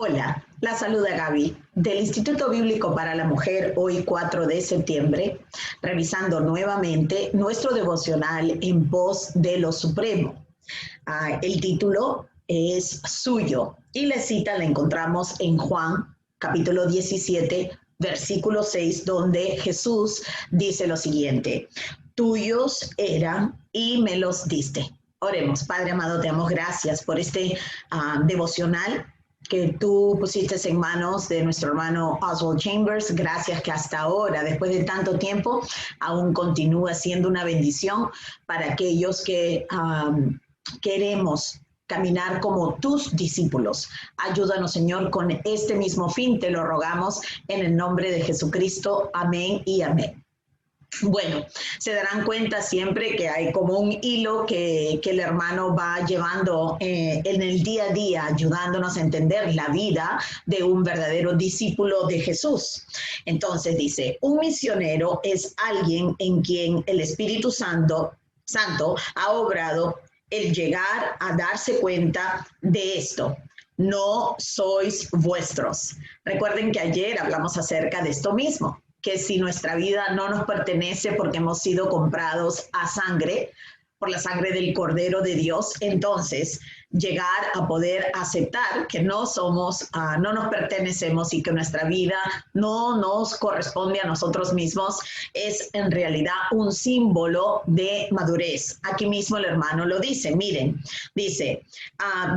Hola, la saluda Gaby del Instituto Bíblico para la Mujer, hoy 4 de septiembre, revisando nuevamente nuestro devocional en voz de lo Supremo. El título es suyo y la cita la encontramos en Juan capítulo 17, versículo 6, donde Jesús dice lo siguiente: tuyos eran y me los diste. Oremos. Padre amado, te damos gracias por este devocional que tú pusiste en manos de nuestro hermano Oswald Chambers. Gracias que hasta ahora, después de tanto tiempo, aún continúa siendo una bendición para aquellos que queremos caminar como tus discípulos. Ayúdanos, Señor, con este mismo fin, te lo rogamos en el nombre de Jesucristo. Amén y amén. Bueno, se darán cuenta siempre que hay como un hilo que el hermano va llevando en el día a día, ayudándonos a entender la vida de un verdadero discípulo de Jesús. Entonces dice, un misionero es alguien en quien el Espíritu Santo ha obrado el llegar a darse cuenta de esto. No sois vuestros. Recuerden que ayer hablamos acerca de esto mismo, que si nuestra vida no nos pertenece porque hemos sido comprados a sangre, por la sangre del Cordero de Dios, entonces llegar a poder aceptar que no somos, no nos pertenecemos y que nuestra vida no nos corresponde a nosotros mismos, es en realidad un símbolo de madurez. Aquí mismo el hermano lo dice, miren, dice,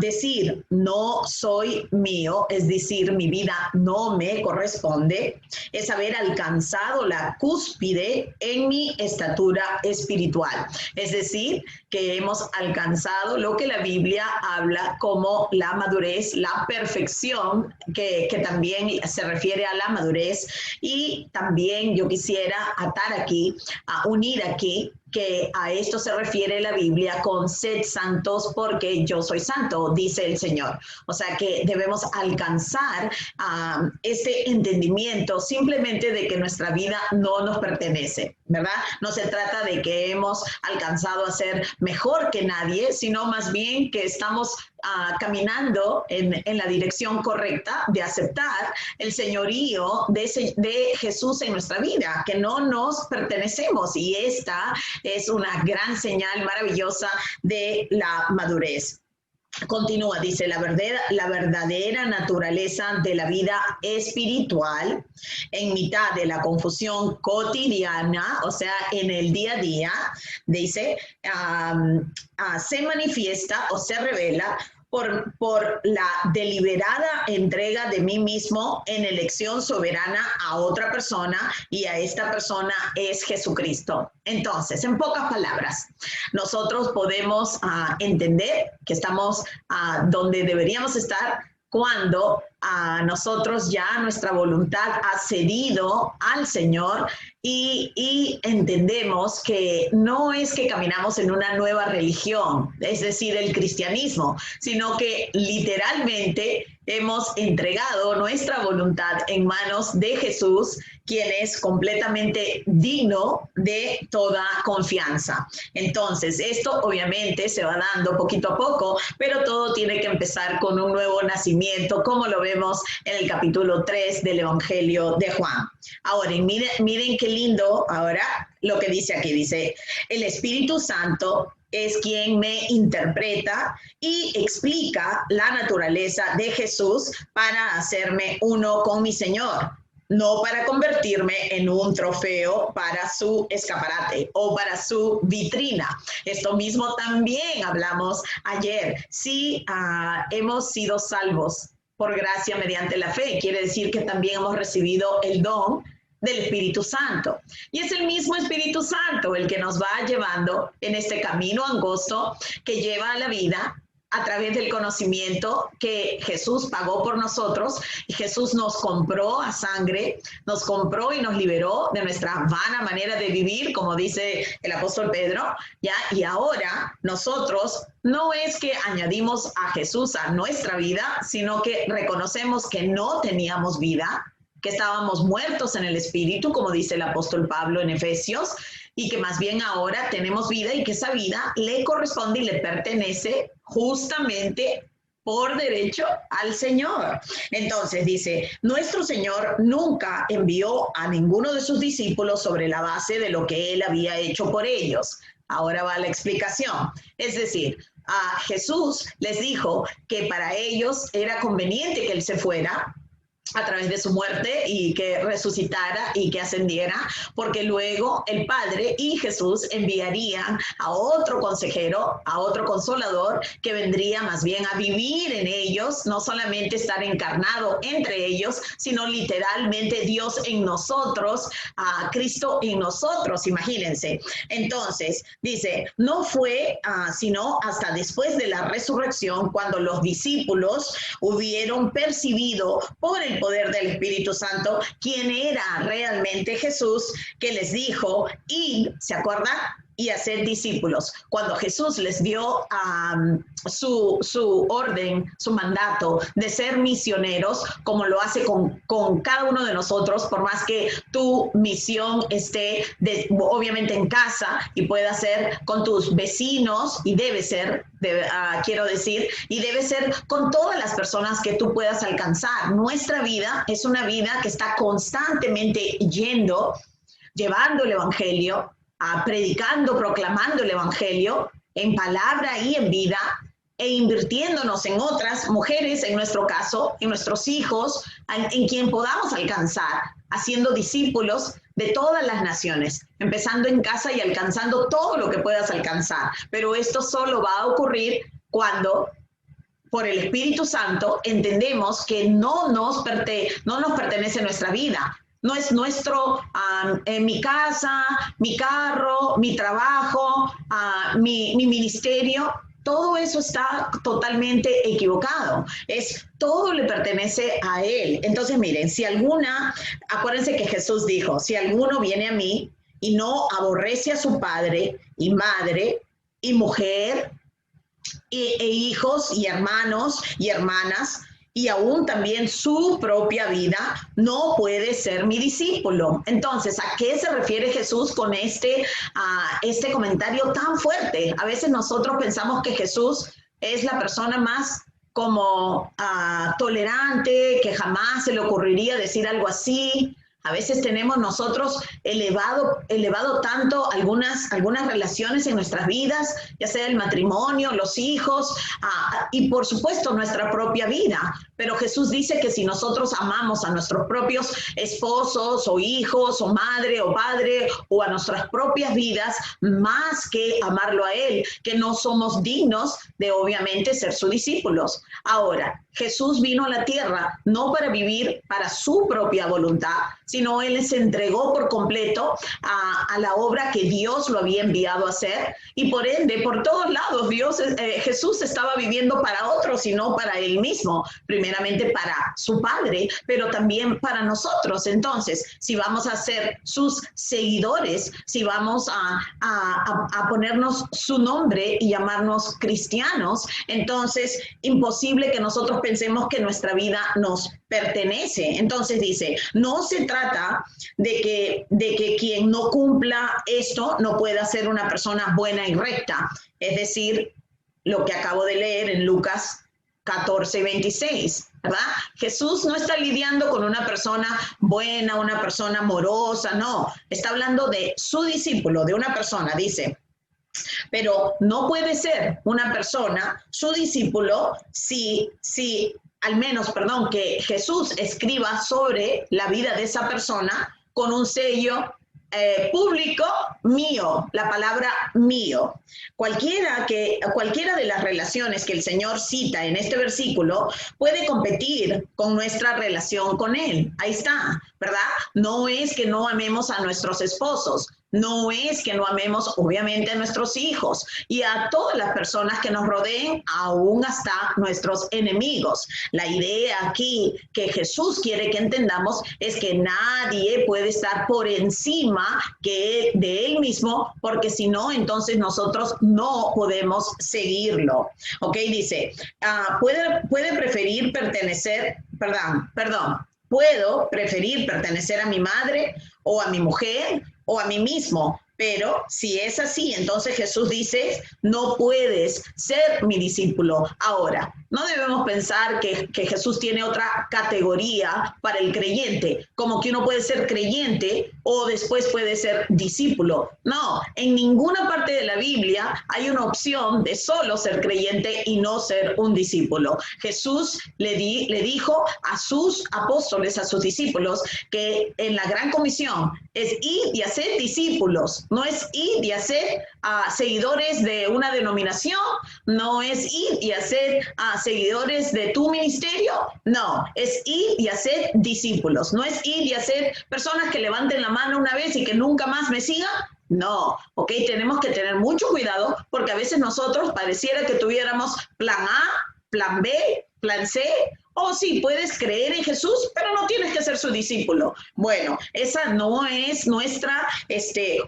decir no soy mío, es decir, mi vida no me corresponde, es haber alcanzado la cúspide en mi estatura espiritual. Es decir, que hemos alcanzado lo que la Biblia habla como la madurez, la perfección, que también se refiere a la madurez. Y también yo quisiera atar aquí, unir aquí, que a esto se refiere la Biblia con sed santos porque yo soy santo, dice el Señor. O sea que debemos alcanzar este entendimiento simplemente de que nuestra vida no nos pertenece, ¿verdad? No se trata de que hemos alcanzado a ser mejor que nadie, sino más bien que estamos caminando en la dirección correcta de aceptar el señorío de Jesús en nuestra vida, que no nos pertenecemos, y esta es una gran señal maravillosa de la madurez. Continúa, dice, la verdadera naturaleza de la vida espiritual en mitad de la confusión cotidiana, o sea, en el día a día, dice, se manifiesta o se revela por la deliberada entrega de mí mismo en elección soberana a otra persona, y a esta persona es Jesucristo. Entonces, en pocas palabras, nosotros podemos entender que estamos donde deberíamos estar cuando nosotros ya nuestra voluntad ha cedido al Señor y entendemos que no es que caminamos en una nueva religión, es decir, el cristianismo, sino que literalmente hemos entregado nuestra voluntad en manos de Jesús, quien es completamente digno de toda confianza. Entonces, esto obviamente se va dando poquito a poco, pero todo tiene que empezar con un nuevo nacimiento, como lo vemos en el capítulo 3 del Evangelio de Juan. Ahora, miren qué lindo ahora lo que dice aquí. Dice, el Espíritu Santo es quien me interpreta y explica la naturaleza de Jesús para hacerme uno con mi Señor, no para convertirme en un trofeo para su escaparate o para su vitrina. Esto mismo también hablamos ayer. Si hemos sido salvos por gracia mediante la fe, quiere decir que también hemos recibido el don del Espíritu Santo. Y es el mismo Espíritu Santo el que nos va llevando en este camino angosto que lleva a la vida a través del conocimiento que Jesús pagó por nosotros, y Jesús nos compró a sangre, nos compró y nos liberó de nuestra vana manera de vivir, como dice el apóstol Pedro, ¿ya? Y ahora nosotros no es que añadimos a Jesús a nuestra vida, sino que reconocemos que no teníamos vida, que estábamos muertos en el espíritu, como dice el apóstol Pablo en Efesios, y que más bien ahora tenemos vida y que esa vida le corresponde y le pertenece justamente por derecho al Señor. Entonces dice, nuestro Señor nunca envió a ninguno de sus discípulos sobre la base de lo que él había hecho por ellos. Ahora va la explicación. Es decir, a Jesús les dijo que para ellos era conveniente que él se fuera a través de su muerte y que resucitara y que ascendiera, porque luego el Padre y Jesús enviarían a otro consejero, a otro consolador, que vendría más bien a vivir en ellos, no solamente estar encarnado entre ellos, sino literalmente Dios en nosotros, a Cristo en nosotros, imagínense. Entonces, dice, no fue sino hasta después de la resurrección, cuando los discípulos hubieron percibido por el poder del Espíritu Santo quién era realmente Jesús, que les dijo, y ¿se acuerdan? Y hacer discípulos. Cuando Jesús les dio su orden, su mandato de ser misioneros, como lo hace con cada uno de nosotros, por más que tu misión esté obviamente en casa y pueda ser con tus vecinos, y debe ser, quiero decir, y debe ser con todas las personas que tú puedas alcanzar. Nuestra vida es una vida que está constantemente llevando el Evangelio, predicando, proclamando el Evangelio en palabra y en vida, e invirtiéndonos en otras mujeres, en nuestro caso, en nuestros hijos, en quien podamos alcanzar, haciendo discípulos de todas las naciones, empezando en casa y alcanzando todo lo que puedas alcanzar. Pero esto solo va a ocurrir cuando, por el Espíritu Santo, entendemos que no nos pertenece nuestra vida. No es nuestro, mi casa, mi carro, mi trabajo, mi ministerio. Todo eso está totalmente equivocado. Todo le pertenece a Él. Entonces, miren, acuérdense que Jesús dijo, si alguno viene a mí y no aborrece a su padre y madre y mujer e hijos y hermanos y hermanas, y aún también su propia vida, no puede ser mi discípulo. Entonces, ¿a qué se refiere Jesús con este comentario tan fuerte? A veces nosotros pensamos que Jesús es la persona más como tolerante, que jamás se le ocurriría decir algo así. A veces tenemos nosotros elevado tanto algunas relaciones en nuestras vidas, ya sea el matrimonio, los hijos, y por supuesto nuestra propia vida. Pero Jesús dice que si nosotros amamos a nuestros propios esposos o hijos o madre o padre o a nuestras propias vidas, más que amarlo a Él, que no somos dignos de obviamente ser sus discípulos. Ahora, Jesús vino a la tierra no para vivir para su propia voluntad, sino Él se entregó por completo a la obra que Dios lo había enviado a hacer, y por ende, por todos lados, Jesús estaba viviendo para otros y no para Él mismo, primeramente para su Padre, pero también para nosotros. Entonces, si vamos a ser sus seguidores, si vamos a ponernos su nombre y llamarnos cristianos, entonces imposible que nosotros pensemos que nuestra vida nos pertenece. Entonces dice, no se trata de que quien no cumpla esto no pueda ser una persona buena y recta. Es decir, lo que acabo de leer en Lucas 14:26, ¿verdad? Jesús no está lidiando con una persona buena, una persona amorosa, no. Está hablando de su discípulo, de una persona, dice. Pero no puede ser una persona, su discípulo, si al menos, que Jesús escriba sobre la vida de esa persona con un sello público mío, la palabra mío. Cualquiera de las relaciones que el Señor cita en este versículo puede competir con nuestra relación con Él. Ahí está, ¿verdad? No es que no amemos a nuestros esposos, no es que no amemos obviamente a nuestros hijos y a todas las personas que nos rodeen, aún hasta nuestros enemigos. La idea aquí que Jesús quiere que entendamos es que nadie puede estar por encima de Él mismo, puede seguirlo. Ok, dice, puedo preferir pertenecer a mi madre o a mi mujer o a mí mismo Pero si es así, entonces Jesús dice, no puedes ser mi discípulo. Ahora, no debemos pensar que Jesús tiene otra categoría para el creyente, como que uno puede ser creyente o después puede ser discípulo. No, en ninguna parte de la Biblia hay una opción de solo ser creyente y no ser un discípulo. Jesús le dijo a sus apóstoles, a sus discípulos, que en la gran comisión es ir y hacer discípulos, no es ir y hacer seguidores de una denominación, no es ir y hacer seguidores de tu ministerio, no, es ir y hacer discípulos, no es ir y hacer personas que levanten la mano una vez y que nunca más me sigan. No, ok, tenemos que tener mucho cuidado porque a veces nosotros pareciera que tuviéramos plan A, plan B, plan C, o sí, puedes creer en Jesús, pero no tienes que ser su discípulo. Bueno, esa no es nuestra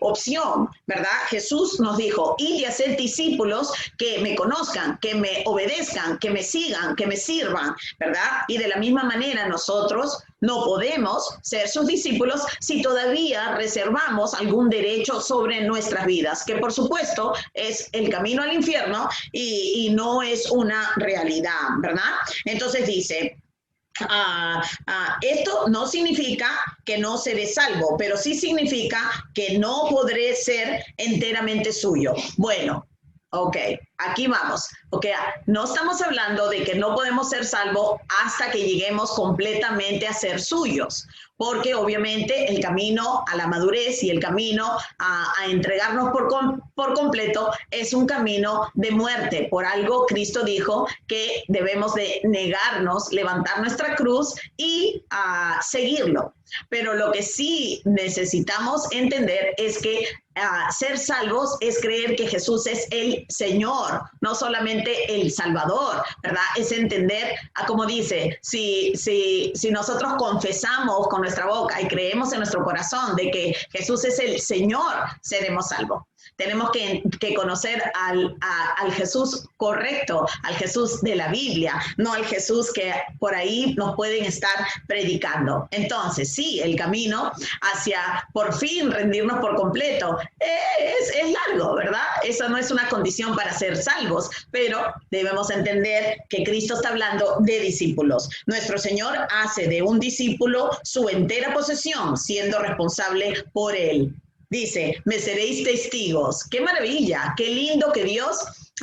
opción, ¿verdad? Jesús nos dijo, id y hacer discípulos que me conozcan, que me obedezcan, que me sigan, que me sirvan, ¿verdad? Y de la misma manera nosotros no podemos ser sus discípulos si todavía reservamos algún derecho sobre nuestras vidas, que por supuesto es el camino al infierno y no es una realidad, ¿verdad? Entonces dice, esto no significa que no seré salvo, pero sí significa que no podré ser enteramente suyo. Bueno, ok, aquí vamos. Ok, no estamos hablando de que no podemos ser salvos hasta que lleguemos completamente a ser suyos, porque obviamente el camino a la madurez y el camino a entregarnos por completo es un camino de muerte. Por algo Cristo dijo que debemos de negarnos, levantar nuestra cruz y seguirlo. Pero lo que sí necesitamos entender es que ser salvos es creer que Jesús es el Señor, no solamente el Salvador, ¿verdad? Es entender, como dice, si nosotros confesamos con nuestra boca y creemos en nuestro corazón de que Jesús es el Señor, seremos salvos. Tenemos que conocer al Jesús correcto, al Jesús de la Biblia, no al Jesús que por ahí nos pueden estar predicando. Entonces, sí, el camino hacia por fin rendirnos por completo es largo, ¿verdad? Eso no es una condición para ser salvos, pero debemos entender que Cristo está hablando de discípulos. Nuestro Señor hace de un discípulo su entera posesión, siendo responsable por él. Dice, me seréis testigos. ¡Qué maravilla! ¡Qué lindo que Dios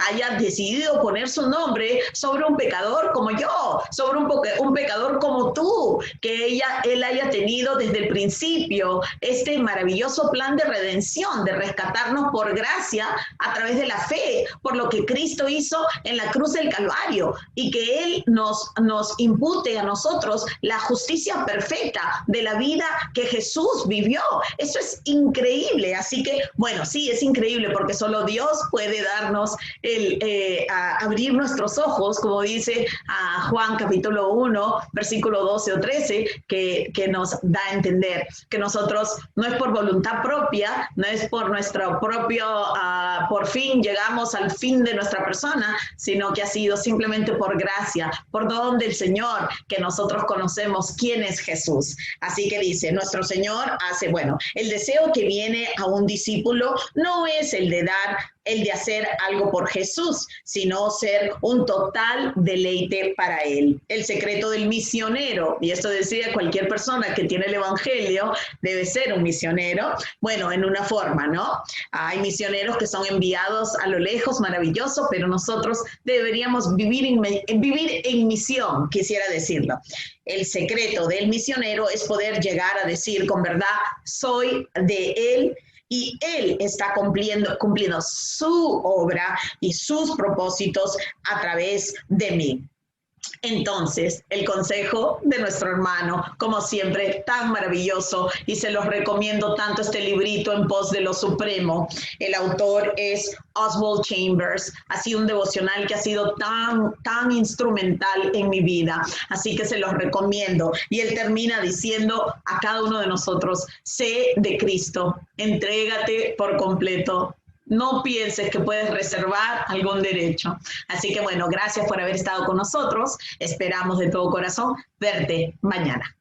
haya decidido poner su nombre sobre un pecador como yo, sobre un pecador como tú, que él haya tenido desde el principio este maravilloso plan de redención, de rescatarnos por gracia a través de la fe, por lo que Cristo hizo en la cruz del Calvario, y que Él nos impute a nosotros la justicia perfecta de la vida que Jesús vivió. Eso es increíble. Así que, bueno, sí, es increíble porque solo Dios puede darnos abrir nuestros ojos, como dice Juan capítulo 1, versículo 12 o 13, que nos da a entender que nosotros no es por voluntad propia, no es por nuestro propio, por fin llegamos al fin de nuestra persona, sino que ha sido simplemente por gracia, por don del Señor, que nosotros conocemos quién es Jesús. Así que dice, nuestro Señor hace, bueno, el deseo que viene a un discípulo no es el de hacer algo por Jesús, sino ser un total deleite para Él. El secreto del misionero, y esto decía cualquier persona que tiene el Evangelio, debe ser un misionero, bueno, en una forma, ¿no? Hay misioneros que son enviados a lo lejos, maravilloso, pero nosotros deberíamos vivir en misión, quisiera decirlo. El secreto del misionero es poder llegar a decir con verdad, soy de Él, y Él está cumpliendo su obra y sus propósitos a través de mí. Entonces, el consejo de nuestro hermano, como siempre, tan maravilloso, y se los recomiendo tanto este librito En pos de lo supremo. El autor es Oswald Chambers. Ha sido un devocional que ha sido tan instrumental en mi vida, así que se los recomiendo. Y él termina diciendo a cada uno de nosotros, sé de Cristo, entrégate por completo. No pienses que puedes reservar algún derecho. Así que bueno, gracias por haber estado con nosotros. Esperamos de todo corazón verte mañana.